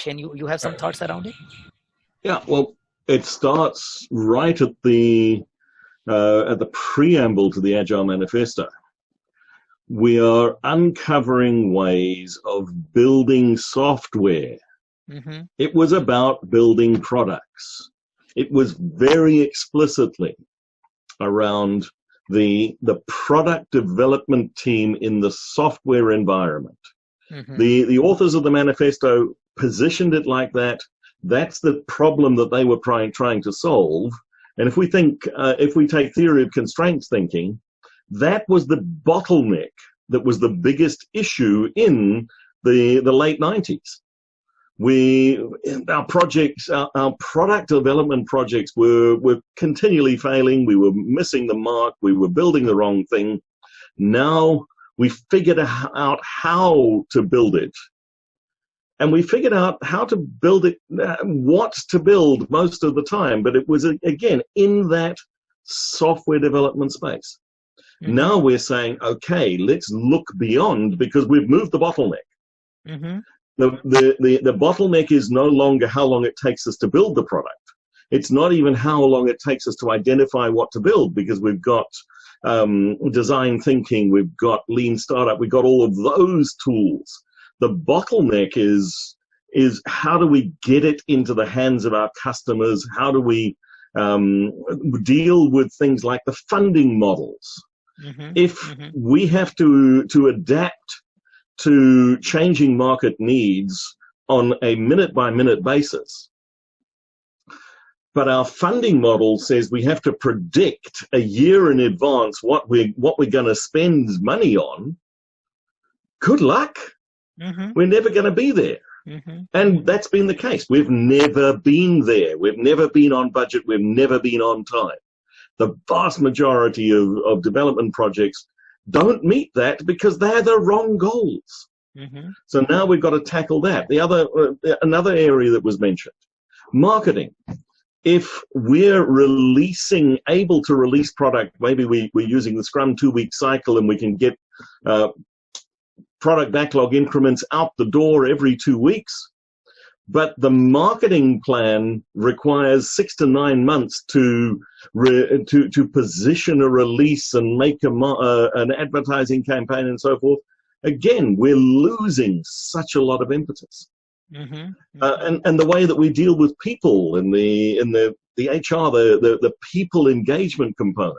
question. You have some thoughts around it? Yeah, well, it starts right at the preamble to the Agile Manifesto. We are uncovering ways of building software. It was about building products. It was very explicitly around the product development team in the software environment. The authors of the manifesto positioned it like that. That's the problem that they were trying to solve. And if we take theory of constraints thinking, that was the bottleneck that was the biggest issue in the late 90s. Our product development projects were continually failing. We were missing the mark. We were building the wrong thing. Now we figured out how to build it. And we figured out how to build it, what to build most of the time. But it was, again, in that software development space. Now we're saying, okay, let's look beyond, because we've moved the bottleneck. The bottleneck is no longer how long it takes us to build the product. It's not even how long it takes us to identify what to build, because we've got design thinking, we've got lean startup, we've got all of those tools. The bottleneck is how do we get it into the hands of our customers? How do we deal with things like the funding models? If we have to adapt to changing market needs on a minute-by-minute basis, but our funding model says we have to predict a year in advance what we're going to spend money on, good luck. We're never going to be there. And that's been the case. We've never been there. We've never been on budget. We've never been on time. The vast majority of development projects don't meet that because they're the wrong goals. So now we've got to tackle that. Another area that was mentioned, marketing. If we're able to release product, maybe we're using the Scrum 2-week cycle and we can get product backlog increments out the door every 2 weeks. But the marketing plan requires 6 to 9 months to position a release and make an advertising campaign and so forth. Again, we're losing such a lot of impetus. And the way that we deal with people in the HR, the people engagement component.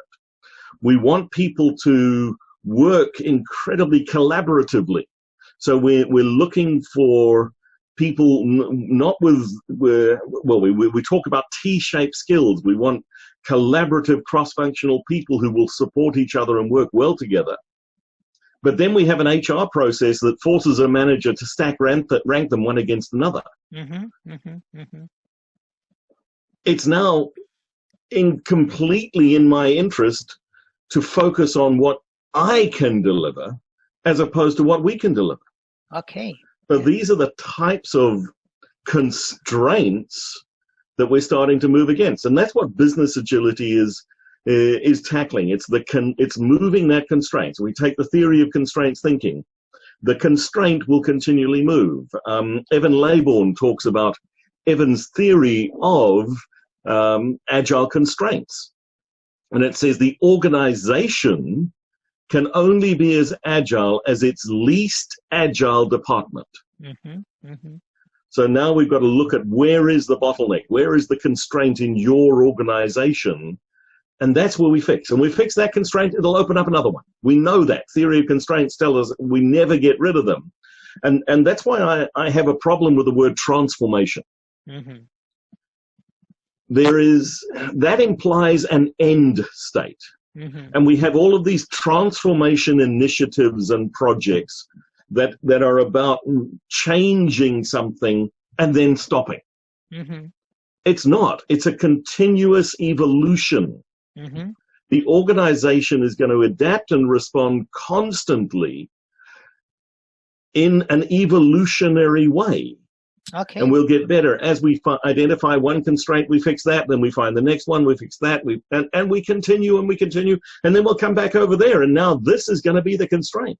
We want people to work incredibly collaboratively. So we're looking for people not with, we talk about T-shaped skills. We want collaborative, cross-functional people who will support each other and work well together. But then we have an HR process that forces a manager to rank them one against another. It's now completely in my interest to focus on what I can deliver as opposed to what we can deliver. Okay. So these are the types of constraints that we're starting to move against. And that's what business agility is tackling. It's moving that constraint. So we take the theory of constraints thinking. The constraint will continually move. Evan Laybourne talks about Evan's theory of agile constraints. And it says the organization can only be as agile as its least agile department. So now we've got to look at where is the bottleneck, where is the constraint in your organization, and that's where we fix. And we fix that constraint, it'll open up another one. We know that. Theory of constraints tell us we never get rid of them. And that's why I have a problem with the word transformation. That implies an end state. And we have all of these transformation initiatives and projects that are about changing something and then stopping. It's not. It's a continuous evolution. The organization is going to adapt and respond constantly in an evolutionary way. Okay. And we'll get better. As we identify one constraint, we fix that. Then we find the next one, we fix that. And we continue and we continue. And then we'll come back over there. And now this is going to be the constraint.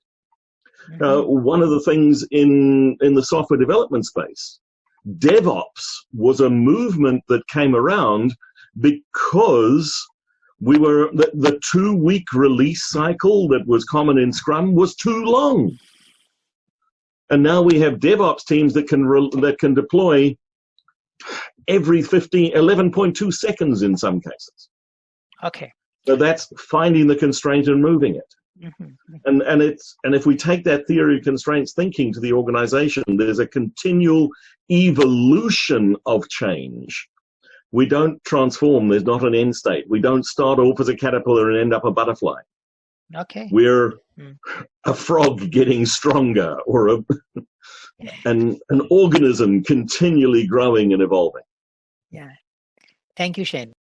One of the things in the software development space DevOps was a movement that came around because the 2-week release cycle that was common in Scrum was too long. And now we have DevOps teams that can deploy every 11.2 seconds in some cases. Okay. So that's finding the constraint and moving it. Mm-hmm. And if we take that theory of constraints thinking to the organization, there's a continual evolution of change. We don't transform. There's not an end state. We don't start off as a caterpillar and end up a butterfly. Okay. We're a frog getting stronger, or an organism continually growing and evolving. Yeah. Thank you, Shane.